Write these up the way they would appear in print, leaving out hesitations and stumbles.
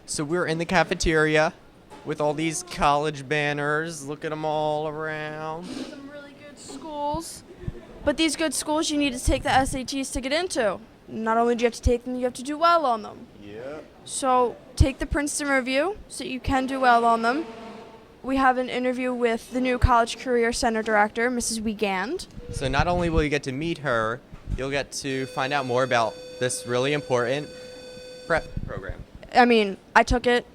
So we're in the cafeteria with all these college banners. Look at them all around. Some really good schools. But these good schools, you need to take the SATs to get into. Not only do you have to take them, you have to do well on them. Yeah. So take the Princeton review so you can do well on them. We have an interview with the new College Career Center director, Mrs. Wiegand. So not only will you get to meet her, you'll get to find out more about this really important prep program. I mean, I took it.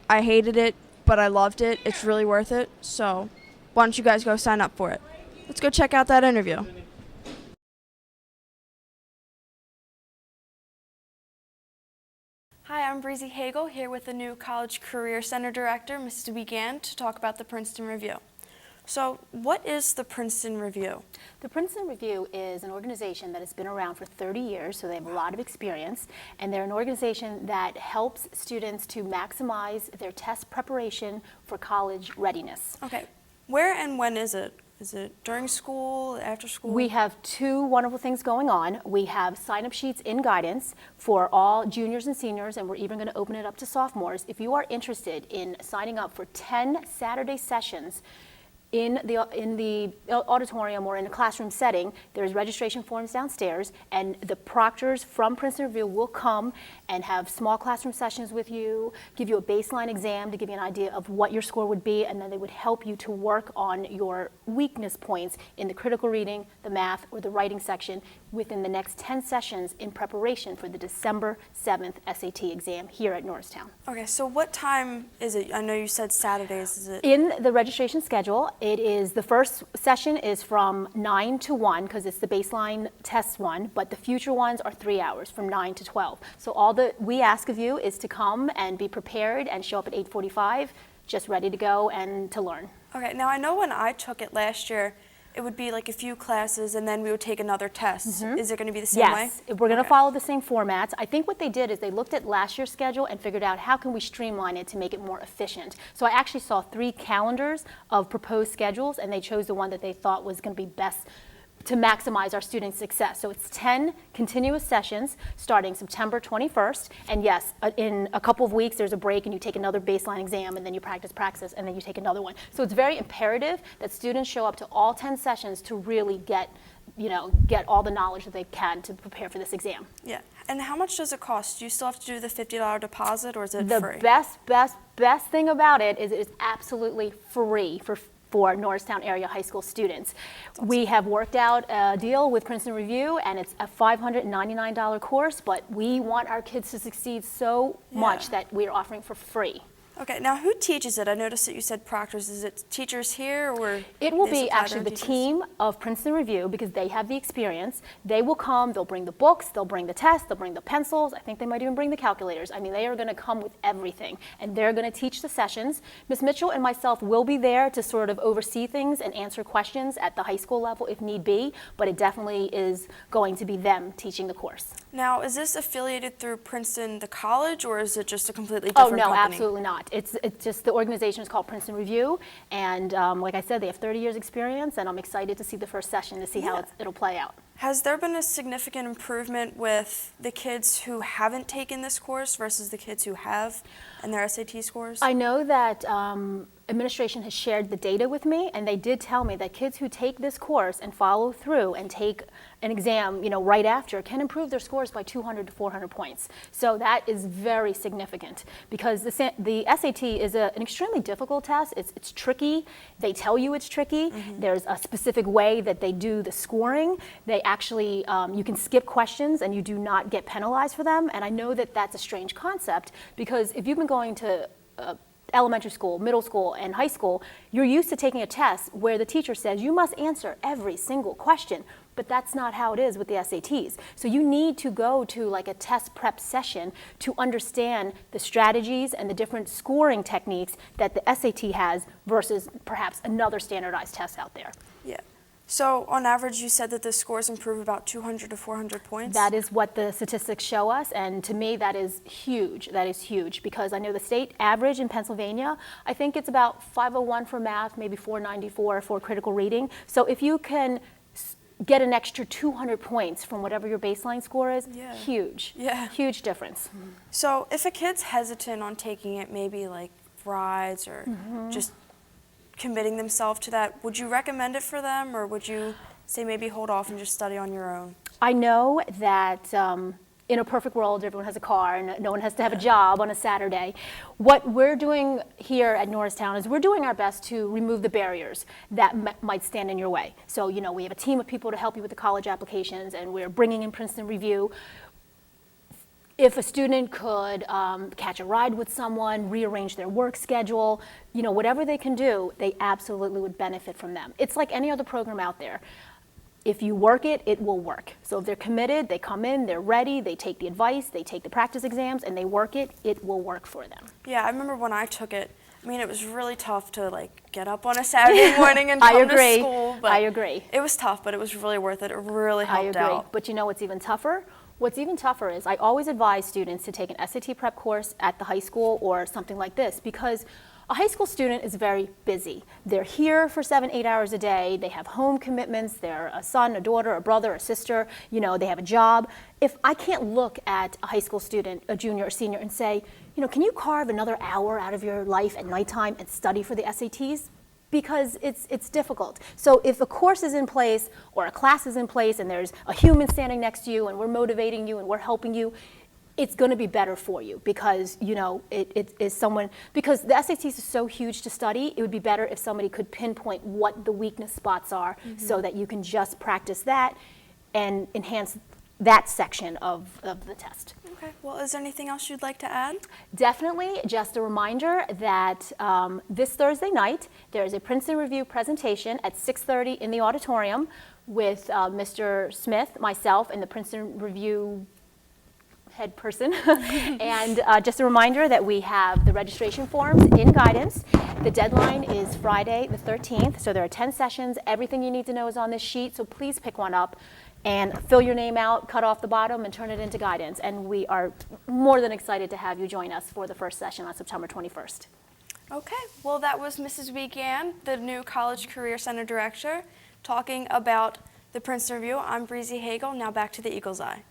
I hated it, but I loved it. It's really worth it. So why don't you guys go sign up for it? Let's go check out that interview. Hi, I'm Breezy Hagel here with the new College Career Center director, Mrs. Wiegand, to talk about the Princeton Review. So what is the Princeton Review? The Princeton Review is an organization that has been around for 30 years, so they have a lot of experience, and they're an organization that helps students to maximize their test preparation for college readiness. Okay, where and when is it? Is it during school, after school? We have two wonderful things going on. We have sign-up sheets in guidance for all juniors and seniors, and we're even going to open it up to sophomores. If you are interested in signing up for 10 Saturday sessions in the auditorium or in a classroom setting, there's registration forms downstairs, and the proctors from Princeton Review will come and have small classroom sessions with you, give you a baseline exam to give you an idea of what your score would be, and then they would help you to work on your weakness points in the critical reading, the math, or the writing section within the next 10 sessions in preparation for the December 7th SAT exam here at Norristown. Okay, so what time is it? I know you said Saturdays. Is it? In the registration schedule, it is, the first session is from 9 to 1 because it's the baseline test one, but the future ones are 3 hours from 9 to 12. So all that we ask of you is to come and be prepared and show up at 8:45, just ready to go and to learn. Okay, now I know when I took it last year, it would be like a few classes and then we would take another test. Is it going to be the same way? Yes, we're going to follow the same formats. I think what they did is they looked at last year's schedule and figured out how can we streamline it to make it more efficient. So I actually saw 3 calendars of proposed schedules, and they chose the one that they thought was going to be best to maximize our students' success. So it's 10 continuous sessions starting September 21st. And yes, in a couple of weeks, there's a break and you take another baseline exam, and then you practice, and then you take another one. So it's very imperative that students show up to all 10 sessions to really get all the knowledge that they can to prepare for this exam. Yeah. And how much does it cost? Do you still have to do the $50 deposit, or is it free? The best thing about it is absolutely free for Norristown area high school students. Awesome. We have worked out a deal with Princeton Review, and it's a $599 course, but we want our kids to succeed so much that we're offering for free. Okay, now who teaches it? I noticed that you said proctors. Is it teachers here, or? It will be actually the team of Princeton Review, because they have the experience. They will come, they'll bring the books, they'll bring the tests, they'll bring the pencils. I think they might even bring the calculators. I mean, they are going to come with everything, and they're going to teach the sessions. Ms. Mitchell and myself will be there to sort of oversee things and answer questions at the high school level if need be, but it definitely is going to be them teaching the course. Now, is this affiliated through Princeton, the college, or is it just a completely different company? Oh, no, absolutely not. It's just the organization is called Princeton Review, and like I said, they have 30 years experience, and I'm excited to see the first session to see how it'll play out. Has there been a significant improvement with the kids who haven't taken this course versus the kids who have and their SAT scores? I know that administration has shared the data with me, and they did tell me that kids who take this course and follow through and take an exam, right after, can improve their scores by 200 to 400 points. So that is very significant, because the SAT is an extremely difficult test. It's tricky. They tell you it's tricky. There's a specific way that they do the scoring. They actually, you can skip questions and you do not get penalized for them. And I know that that's a strange concept, because if you've been going to elementary school, middle school, and high school, you're used to taking a test where the teacher says you must answer every single question, but that's not how it is with the SATs. So you need to go to like a test prep session to understand the strategies and the different scoring techniques that the SAT has versus perhaps another standardized test out there. Yeah. So on average, you said that the scores improve about 200 to 400 points? That is what the statistics show us, and to me that is huge. That is huge, because I know the state average in Pennsylvania, I think it's about 501 for math, maybe 494 for critical reading. So if you can get an extra 200 points from whatever your baseline score is, Yeah. huge. Yeah. Huge difference. So if a kid's hesitant on taking it, maybe like rides or just committing themselves to that, would you recommend it for them, or would you say maybe hold off and just study on your own? I know that in a perfect world, everyone has a car and no one has to have a job on a Saturday. What we're doing here at Norristown is we're doing our best to remove the barriers that might stand in your way. So, you know, we have a team of people to help you with the college applications, and we're bringing in Princeton Review. If a student could catch a ride with someone, rearrange their work schedule, you know, whatever they can do, they absolutely would benefit from them. It's like any other program out there. If you work it, it will work. So if they're committed, they come in, they're ready, they take the advice, they take the practice exams, and they work it, it will work for them. Yeah, I remember when I took it, I mean, it was really tough to like get up on a Saturday morning and come to school. But I agree. It was tough, but it was really worth it. It really helped I agree. out. But you know what's even tougher? What's even tougher is I always advise students to take an SAT prep course at the high school or something like this, because a high school student is very busy. They're here for 7-8 hours a day. They have home commitments. They're a son, a daughter, a brother, a sister. You know, they have a job. If I can't look at a high school student, a junior or senior, and say, you know, can you carve another hour out of your life at nighttime and study for the SATs? Because it's difficult. So if a course is in place or a class is in place and there's a human standing next to you and we're motivating you and we're helping you, it's going to be better for you, because, you know, it is someone, because the SATs is so huge to study, it would be better if somebody could pinpoint what the weakness spots are so that you can just practice that and enhance that section of the test. Okay, well, is there anything else you'd like to add? Definitely, just a reminder that this Thursday night, there is a Princeton Review presentation at 6:30 in the auditorium with Mr. Smith, myself, and the Princeton Review head person. And just a reminder that we have the registration forms in guidance. The deadline is Friday the 13th, so there are 10 sessions. Everything you need to know is on this sheet, so please pick one up and fill your name out, cut off the bottom, and turn it into guidance. And we are more than excited to have you join us for the first session on September 21st. Okay, well, that was Mrs. Weekand, the new College Career Center Director, talking about the Princeton Review. I'm Breezy Hagel. Now back to the Eagle's Eye.